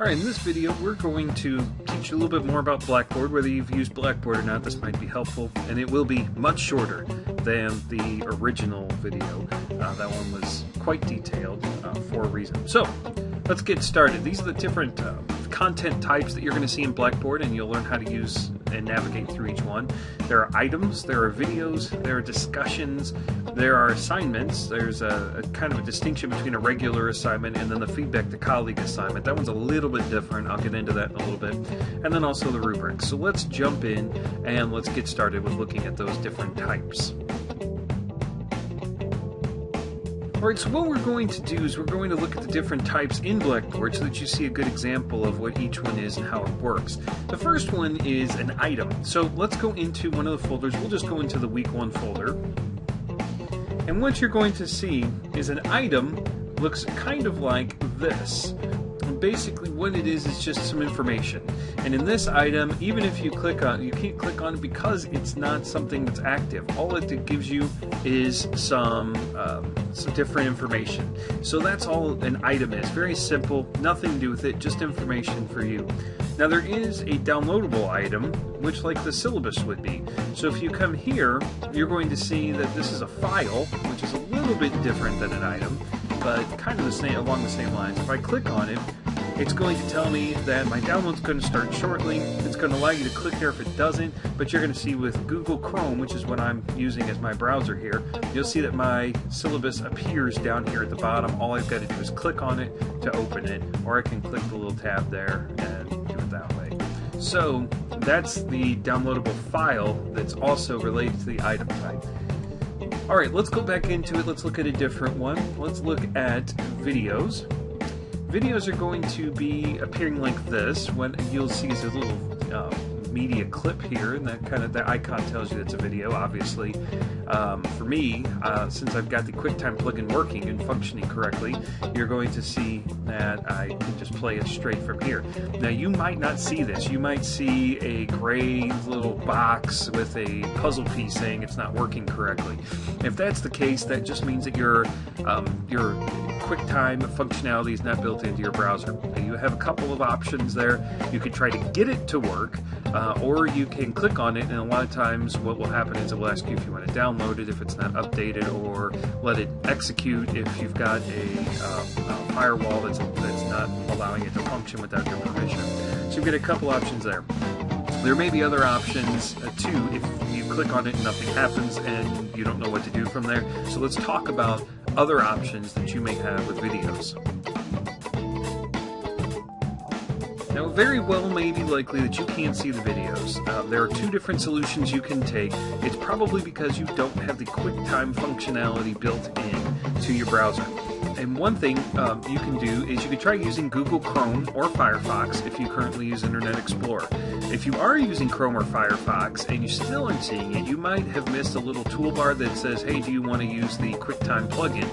Alright, in this video we're going to teach you a little bit more about Blackboard. Whether you've used Blackboard or not, this might be helpful, and it will be much shorter than the original video. That one was quite detailed for a reason. So, let's get started. These are the different content types that you're going to see in Blackboard, and you'll learn how to use and navigate through each one. There are items, there are videos, there are discussions, there are assignments. There's a kind of a distinction between a regular assignment and then the feedback to colleague assignment. That one's a little bit different. I'll get into that in a little bit. And then also the rubrics. So let's jump in and let's get started with looking at those different types. Alright, so what we're going to do is we're going to look at the different types in Blackboard so that you see a good example of what each one is and how it works. The first one is an item. So let's go into one of the folders. We'll just go into the week 1 folder. And what you're going to see is an item looks kind of like this. And basically what it is just some information. And in this item, even if you click on it, you can't click on it because it's not something that's active. All it gives you is some different information. So that's all an item is. Very simple, nothing to do with it, just information for you. Now there is a downloadable item, which like the syllabus would be. So if you come here, you're going to see that this is a file, which is a little bit different than an item, but kind of the same, along the same lines. If I click on it, it's going to tell me that my download's going to start shortly. It's going to allow you to click here if it doesn't, but you're going to see with Google Chrome, which is what I'm using as my browser here, you'll see that my syllabus appears down here at the bottom. All I've got to do is click on it to open it, or I can click the little tab there and do it that way. So that's the downloadable file that's also related to the item type. Alright, let's go back into it. Let's look at a different one. Let's look at videos. Videos are going to be appearing like this. When you'll see is a little media clip here, and that icon tells you it's a video. Obviously, for me, since I've got the QuickTime plugin working and functioning correctly, you're going to see that I can just play it straight from here. Now, you might not see this. You might see a gray little box with a puzzle piece saying it's not working correctly. If that's the case, that just means that your QuickTime functionality is not built into your browser. And you have a couple of options there. You can try to get it to work, or you can click on it, and a lot of times what will happen is it will ask you if you want to download it if it's not updated, or let it execute if you've got a firewall that's not allowing it to function without your permission. So you've got a couple options there. There may be other options too if you click on it and nothing happens and you don't know what to do from there. So let's talk about other options that you may have with videos. Now, it very well may be likely that you can't see the videos. There are two different solutions you can take. It's probably because you don't have the QuickTime functionality built in to your browser. And one thing you can do is you can try using Google Chrome or Firefox if you currently use Internet Explorer. If you are using Chrome or Firefox and you still aren't seeing it, you might have missed a little toolbar that says, hey, do you want to use the QuickTime plugin?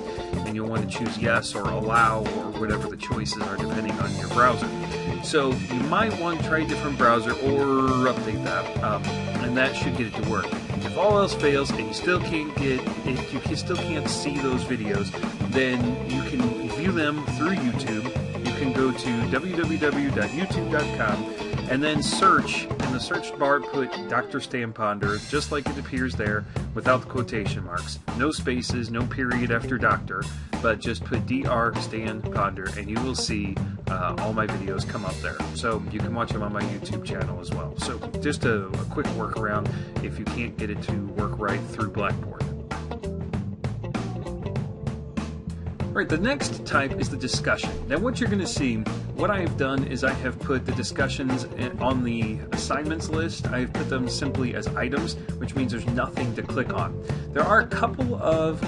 And you'll want to choose yes or allow or whatever the choices are depending on your browser. So you might want to try a different browser or update that, and that should get it to work. If all else fails and you still can't still can't see those videos, then you can view them through YouTube. You can go to www.youtube.com and then search, in the search bar put Dr. Stan Ponder, just like it appears there, without the quotation marks. No spaces, no period after doctor, but just put Dr. Stan Ponder and you will see all my videos come up there. So you can watch them on my YouTube channel as well. So just a quick workaround if you can't get it to work right through Blackboard. Alright, the next type is the discussion. Now what you're going to see, what I have done is I have put the discussions on the assignments list. I have put them simply as items, which means there's nothing to click on. There are a couple of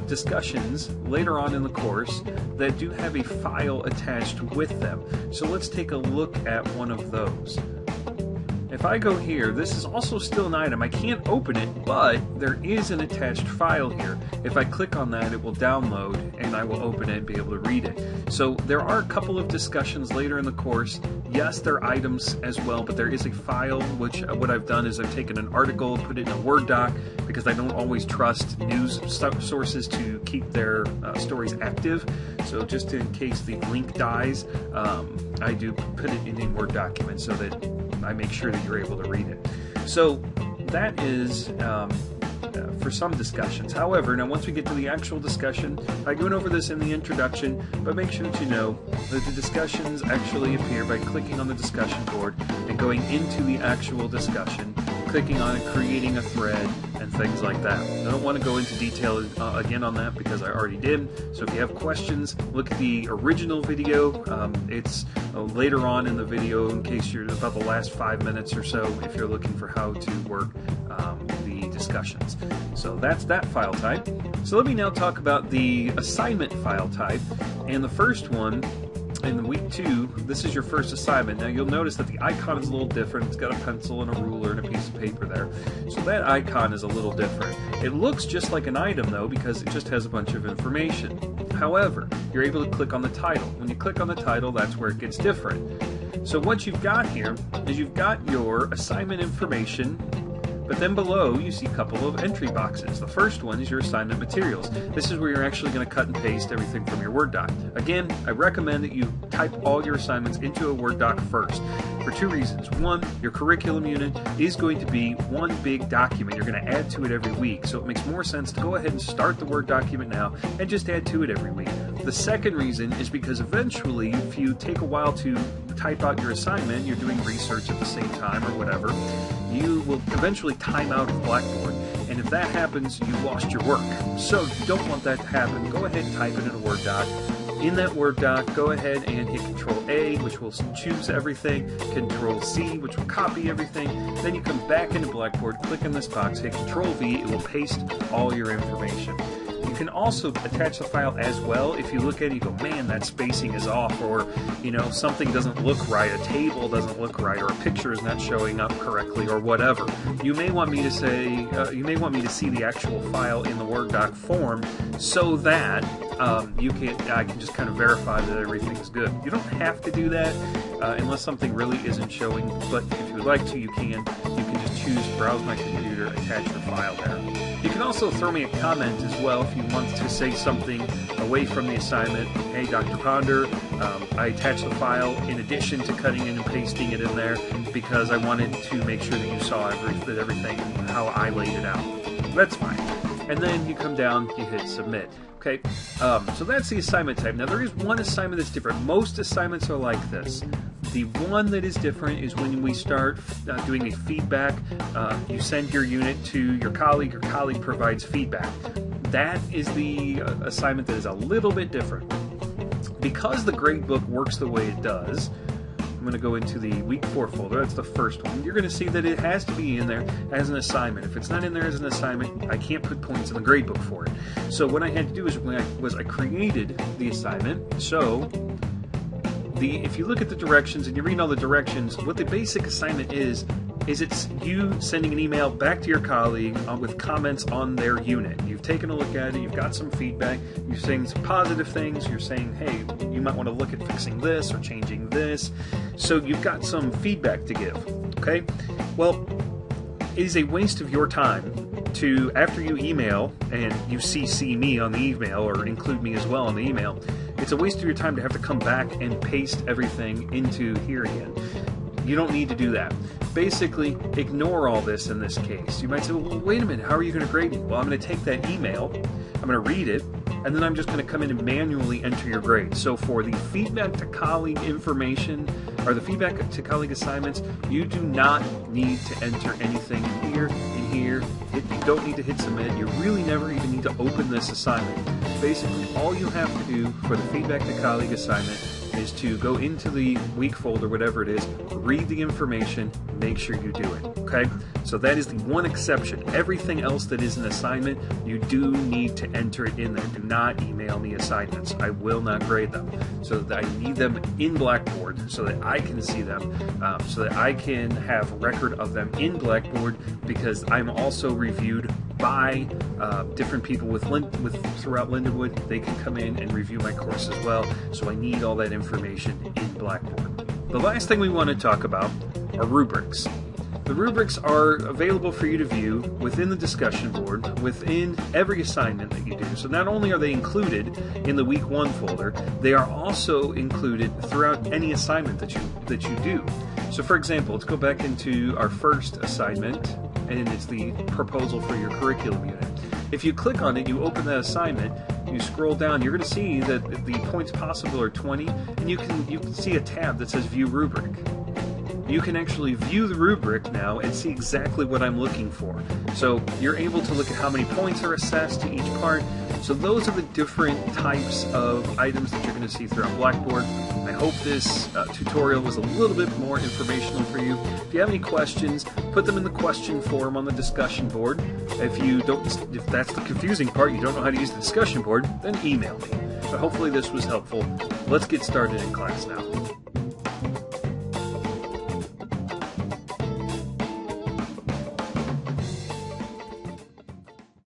discussions later on in the course that do have a file attached with them. So let's take a look at one of those. if I go here, this is also still an item. I can't open it, but there is an attached file here. If I click on that, it will download, and I will open it and be able to read it. So there are a couple of discussions later in the course. Yes, they're items as well, but there is a file, which what I've done is I've taken an article and put it in a Word doc, because I don't always trust news sources to keep their stories active. So just in case the link dies, I do put it in a Word document so that I make sure that you're able to read it. So that is for some discussions. However, now once we get to the actual discussion, I went over this in the introduction, but make sure that you know that the discussions actually appear by clicking on the discussion board and going into the actual discussion, clicking on it, creating a thread, and things like that. I don't want to go into detail again on that because I already did. So if you have questions, look at the original video. It's later on in the video, in case you're about the last 5 minutes or so, if you're looking for how to work the discussions. So that's that file type. So let me now talk about the assignment file type. And the first one, in week 2, this is your first assignment. Now you'll notice that the icon is a little different. It's got a pencil and a ruler and a piece of paper there. So that icon is a little different. It looks just like an item though, because it just has a bunch of information. However, you're able to click on the title. When you click on the title, that's where it gets different. So what you've got here is you've got your assignment information, but then below you see a couple of entry boxes. The first one is your assignment materials. This is where you're actually going to cut and paste everything from your Word doc. Again, I recommend that you type all your assignments into a Word doc first, for 2 reasons. One, your curriculum unit is going to be one big document. You're going to add to it every week, so it makes more sense to go ahead and start the Word document now and just add to it every week. The second reason is because eventually, if you take a while to type out your assignment, you're doing research at the same time or whatever, you will eventually time out of Blackboard. And if that happens, you lost your work. So if you don't want that to happen, go ahead and type it in a Word doc. In that Word doc, go ahead and hit Control-A, which will choose everything, Control-C, which will copy everything. Then you come back into Blackboard, click in this box, hit Control-V, it will paste all your information. You can also attach the file as well. If you look at it, you go, man, that spacing is off, or something doesn't look right, a table doesn't look right, or a picture is not showing up correctly, or whatever. You may want me to say, see the actual file in the Word doc form, so that I can just kind of verify that everything's good. You don't have to do that unless something really isn't showing, but if you would like to, you can. You can just choose Browse My Computer, attach the file there. You can also throw me a comment as well if you want to say something away from the assignment. Hey, Dr. Ponder, I attached the file in addition to cutting in and pasting it in there because I wanted to make sure that you saw everything how I laid it out. That's fine. And then you come down, you hit Submit. Okay, so that's the assignment type. Now there is one assignment that's different. Most assignments are like this. The one that is different is when we start doing a feedback. You send your unit to your colleague provides feedback. That is the assignment that is a little bit different. Because the gradebook works the way it does, I'm going to go into the week 4 folder. That's the first one. You're going to see that it has to be in there as an assignment. If it's not in there as an assignment, I can't put points in the gradebook for it. So what I had to do is I created the assignment. So if you look at the directions and you read all the directions, what the basic assignment is it's you sending an email back to your colleague with comments on their unit. You've taken a look at it, you've got some feedback, you're saying some positive things, you're saying, hey, you might want to look at fixing this or changing this. So you've got some feedback to give, okay? Well, it is a waste of your time to, after you email and you CC me on the email or include me as well on the email, it's a waste of your time to have to come back and paste everything into here again. You don't need to do that. Basically, ignore all this in this case. You might say, well, wait a minute, how are you going to grade me? Well, I'm going to take that email, I'm going to read it, and then I'm just going to come in and manually enter your grade. So for the feedback to colleague information, or the feedback to colleague assignments, you do not need to enter anything here and here. You don't need to hit submit. You really never even need to open this assignment. Basically, all you have to do for the feedback to colleague assignment is to go into the week folder, whatever it is, read the information, make sure you do it, okay? So that is the one exception. Everything else that is an assignment, you do need to enter it in there. Do not email me assignments. I will not grade them. So that I need them in Blackboard so that I can see them, so that I can have record of them in Blackboard, because I'm also reviewed by different people throughout Lindenwood. They can come in and review my course as well, so I need all that information in Blackboard. The last thing we want to talk about are rubrics. The rubrics are available for you to view within the discussion board, within every assignment that you do. So not only are they included in the week 1 folder, they are also included throughout any assignment that you do. So for example, let's go back into our first assignment, and it's the proposal for your curriculum unit. If you click on it, you open that assignment, you scroll down, you're going to see that the points possible are 20, and you can see a tab that says View Rubric. You can actually view the rubric now and see exactly what I'm looking for. So you're able to look at how many points are assessed to each part. So those are the different types of items that you're going to see throughout Blackboard. I hope this tutorial was a little bit more informational for you. If you have any questions, put them in the question form on the discussion board. If that's the confusing part, you don't know how to use the discussion board, then email me. But hopefully this was helpful. Let's get started in class now.